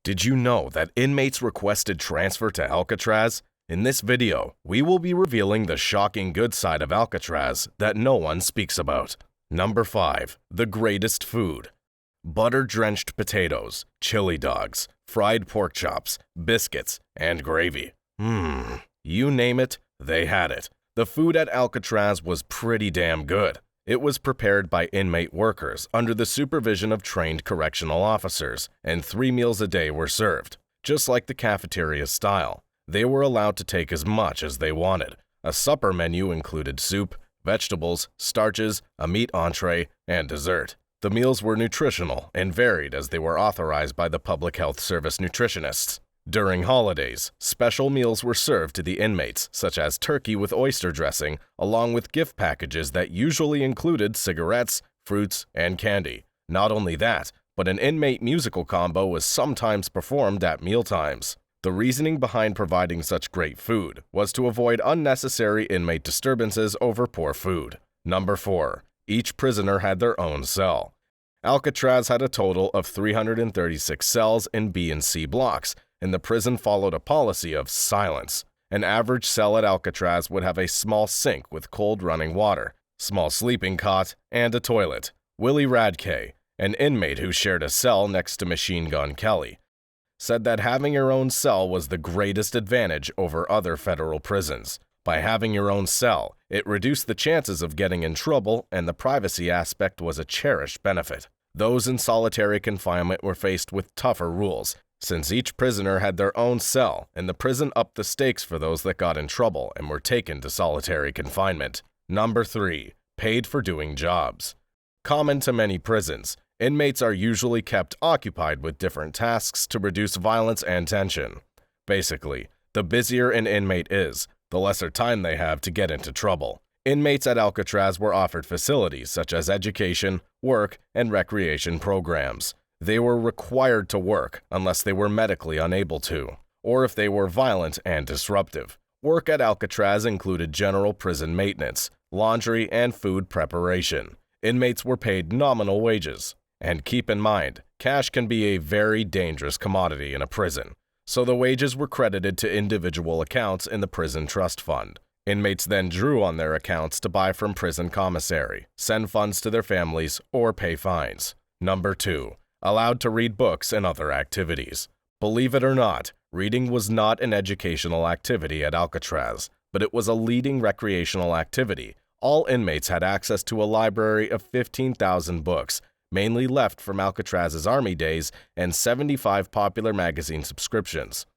Did you know that inmates requested transfer to Alcatraz? In this video, we will be revealing the shocking good side of Alcatraz that no one speaks about. Number 5. The greatest food. Butter-drenched potatoes, chili dogs, fried pork chops, biscuits, and gravy. You name it, they had it. The food at Alcatraz was pretty damn good. It was prepared by inmate workers under the supervision of trained correctional officers, and 3 meals a day were served, just like the cafeteria style. They were allowed to take as much as they wanted. A supper menu included soup, vegetables, starches, a meat entree, and dessert. The meals were nutritional and varied as they were authorized by the Public Health Service nutritionists. During holidays, special meals were served to the inmates, such as turkey with oyster dressing, along with gift packages that usually included cigarettes, fruits, and candy. Not only that, but an inmate musical combo was sometimes performed at mealtimes. The reasoning behind providing such great food was to avoid unnecessary inmate disturbances over poor food. Number 4. Each prisoner had their own cell. Alcatraz had a total of 336 cells in B and C blocks, and the prison followed a policy of silence. An average cell at Alcatraz would have a small sink with cold running water, small sleeping cot, and a toilet. Willie Radke, an inmate who shared a cell next to Machine Gun Kelly, said that having your own cell was the greatest advantage over other federal prisons. By having your own cell, it reduced the chances of getting in trouble, and the privacy aspect was a cherished benefit. Those in solitary confinement were faced with tougher rules, since each prisoner had their own cell, and the prison upped the stakes for those that got in trouble and were taken to solitary confinement. Number 3. Paid for doing jobs. Common to many prisons, inmates are usually kept occupied with different tasks to reduce violence and tension. Basically, the busier an inmate is, the lesser time they have to get into trouble. Inmates at Alcatraz were offered facilities such as education, work, and recreation programs. They were required to work unless they were medically unable to, or if they were violent and disruptive. Work at Alcatraz included general prison maintenance, laundry, and food preparation. Inmates were paid nominal wages. And keep in mind, cash can be a very dangerous commodity in a prison, so the wages were credited to individual accounts in the prison trust fund. Inmates then drew on their accounts to buy from prison commissary, send funds to their families, or pay fines. Number 2. Allowed to read books and other activities. Believe it or not, reading was not an educational activity at Alcatraz, but it was a leading recreational activity. All inmates had access to a library of 15,000 books, mainly left from Alcatraz's army days, and 75 popular magazine subscriptions.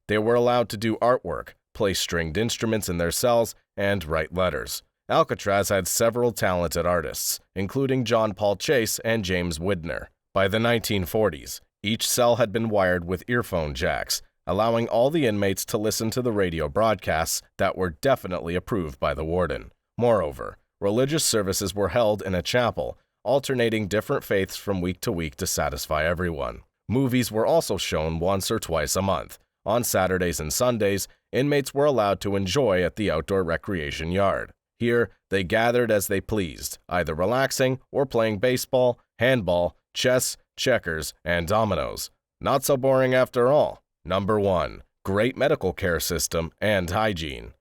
They were allowed to do artwork, play stringed instruments in their cells, and write letters. Alcatraz had several talented artists, including John Paul Chase and James Widner. By the 1940s, each cell had been wired with earphone jacks, allowing all the inmates to listen to the radio broadcasts that were definitely approved by the warden. Moreover, religious services were held in a chapel, alternating different faiths from week to satisfy everyone. Movies were also shown once or twice a month. On Saturdays and Sundays, inmates were allowed to enjoy at the outdoor recreation yard. Here, they gathered as they pleased, either relaxing or playing baseball, handball, chess, checkers, and dominoes. Not so boring after all. Number 1. Great medical care system and hygiene.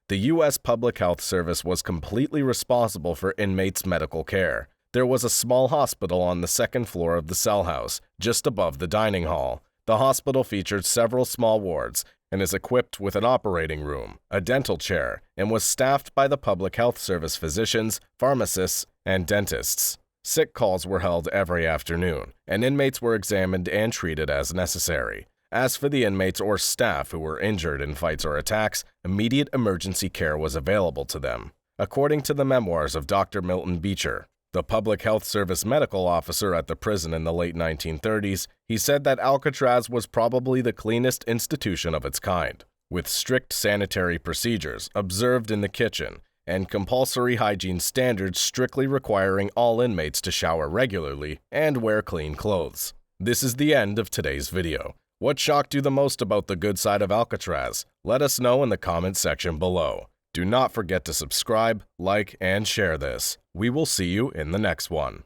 The U.S. Public Health Service was completely responsible for inmates' medical care. There was a small hospital on the second floor of the cell house, just above the dining hall. The hospital featured several small wards and is equipped with an operating room, a dental chair, and was staffed by the Public Health Service physicians, pharmacists, and dentists. Sick calls were held every afternoon, and inmates were examined and treated as necessary. As for the inmates or staff who were injured in fights or attacks, immediate emergency care was available to them. According to the memoirs of Dr. Milton Beecher, the Public Health Service medical officer at the prison in the late 1930s, he said that Alcatraz was probably the cleanest institution of its kind, with strict sanitary procedures observed in the kitchen, and compulsory hygiene standards strictly requiring all inmates to shower regularly and wear clean clothes. This is the end of today's video. What shocked you the most about the good side of Alcatraz? Let us know in the comments section below. Do not forget to subscribe, like, and share this. We will see you in the next one.